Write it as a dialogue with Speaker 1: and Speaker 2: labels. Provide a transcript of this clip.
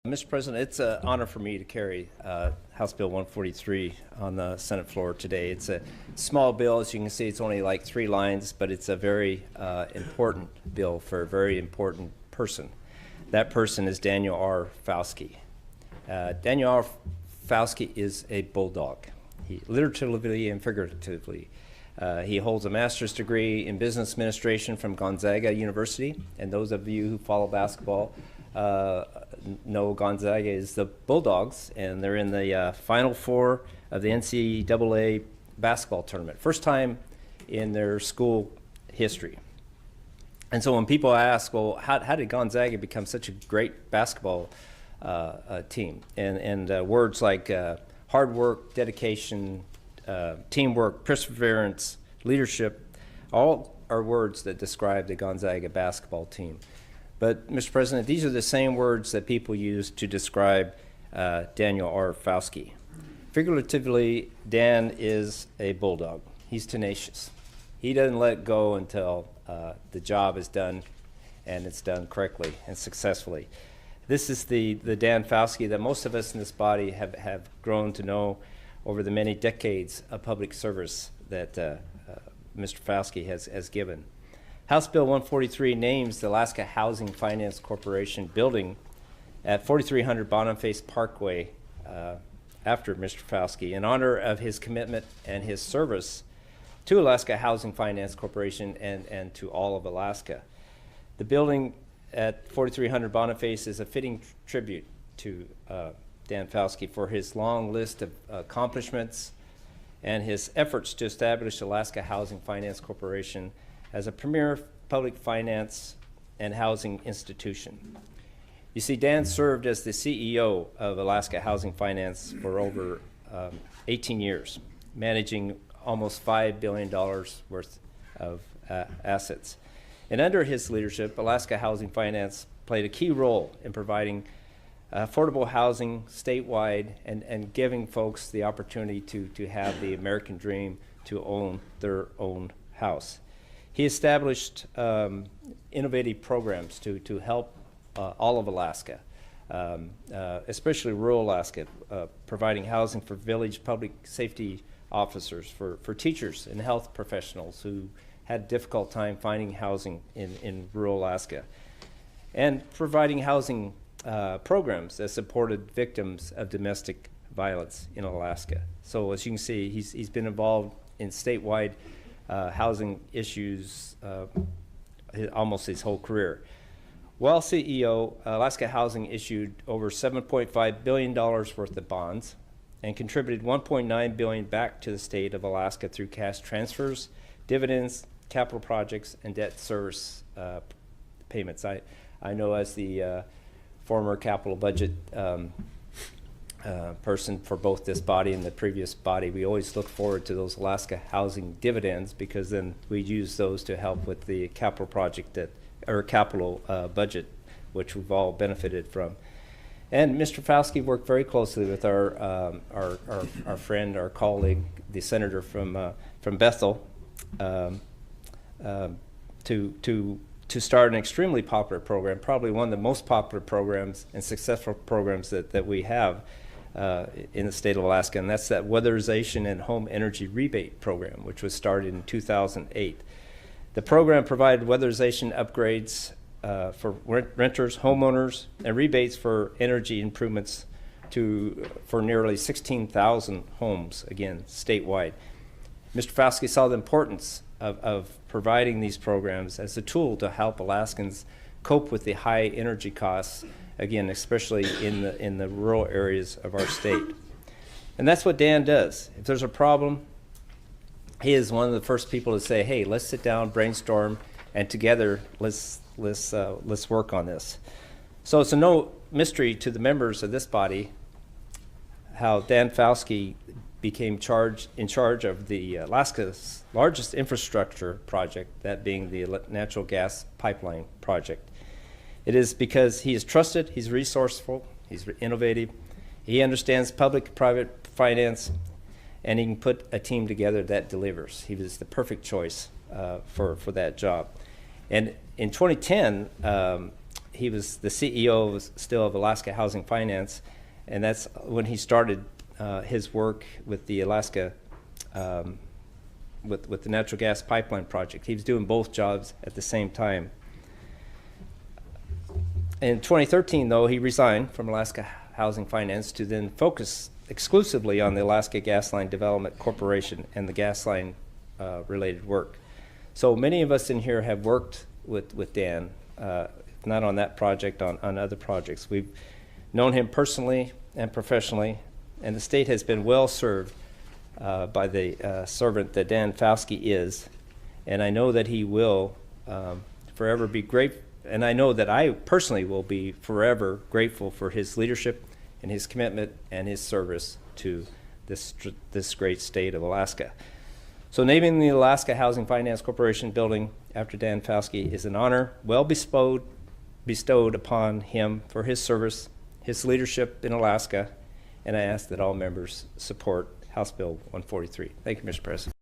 Speaker 1: Mr. President, it's an honor for me to carry House Bill 143 on the Senate floor today. It's a small bill. As you can see, it's only like 3 lines, but it's a very important bill for a very important person. That person is Daniel R. Fauske. Daniel R. Fauske is a bulldog, literally and figuratively. He holds a master's degree in business administration from Gonzaga University, and those of you who follow basketball know Gonzaga is the Bulldogs, and they're in the Final Four of the NCAA basketball tournament. First time in their school history. And so when people ask, well, how did Gonzaga become such a great basketball team? And words like hard work, dedication, teamwork, perseverance, leadership, all are words that describe the Gonzaga basketball team. But, Mr. President, these are the same words that people use to describe Daniel R. Fauske. Figuratively, Dan is a bulldog. He's tenacious. He doesn't let go until the job is done, and it's done correctly and successfully. This is the Dan Fauske that most of us in this body have grown to know over the many decades of public service that Mr. Fauske has given. House Bill 143 names the Alaska Housing Finance Corporation building at 4300 Boniface Parkway after Mr. Fauske in honor of his commitment and his service to Alaska Housing Finance Corporation and to all of Alaska. The building at 4300 Boniface is a fitting tribute to Dan Fauske for his long list of accomplishments and his efforts to establish Alaska Housing Finance Corporation as a premier public finance and housing institution. You see, Dan served as the CEO of Alaska Housing Finance for over 18 years, managing almost $5 billion worth of assets. And under his leadership, Alaska Housing Finance played a key role in providing affordable housing statewide and giving folks the opportunity to have the American dream to own their own house. He established innovative programs to help all of Alaska, especially rural Alaska, providing housing for village public safety officers, for teachers and health professionals who had a difficult time finding housing in rural Alaska, and providing housing programs that supported victims of domestic violence in Alaska. So as you can see, he's been involved in statewide housing issues almost his whole career. While CEO, Alaska Housing issued over $7.5 billion worth of bonds and contributed $1.9 billion back to the state of Alaska through cash transfers, dividends, capital projects, and debt service payments. I know as the former capital budget person for both this body and the previous body, we always look forward to those Alaska housing dividends, because then we use those to help with the capital project or capital budget, which we've all benefited from. And Mr. Fauske worked very closely with our friend, our colleague, the senator from Bethel, to start an extremely popular program, probably one of the most popular programs and successful programs that we have in the state of Alaska, and that's that weatherization and home energy rebate program, which was started in 2008. The program provided weatherization upgrades for renters, homeowners, and rebates for energy improvements for nearly 16,000 homes, again, statewide. Mr. Fauske saw the importance of providing these programs as a tool to help Alaskans cope with the high energy costs, again, especially in the rural areas of our state. And that's what Dan does. If there's a problem, he is one of the first people to say, hey, let's sit down, brainstorm, and together let's work on this. So it's no mystery to the members of this body how Dan Fauske became in charge of the Alaska's largest infrastructure project, that being the natural gas pipeline project. It is because he is trusted, he's resourceful, he's innovative, he understands public-private finance, and he can put a team together that delivers. He was the perfect choice for that job. And in 2010, he was the CEO still of Alaska Housing Finance, and that's when he started his work with the Alaska, with the natural gas pipeline project. He was doing both jobs at the same time. In 2013, though, he resigned from Alaska Housing Finance to then focus exclusively on the Alaska Gas Line Development Corporation and the gas line related work. So many of us in here have worked with Dan, not on that project, on other projects. We've known him personally and professionally, and the state has been well served by the servant that Dan Fauske is, and I know that he will forever be grateful, and I know that I personally will be forever grateful for his leadership and his commitment and his service to this great state of Alaska. So naming the Alaska Housing Finance Corporation building after Dan Fauske is an honor well bestowed upon him for his service, his leadership in Alaska, and I ask that all members support House Bill 143. Thank you, Mr. President.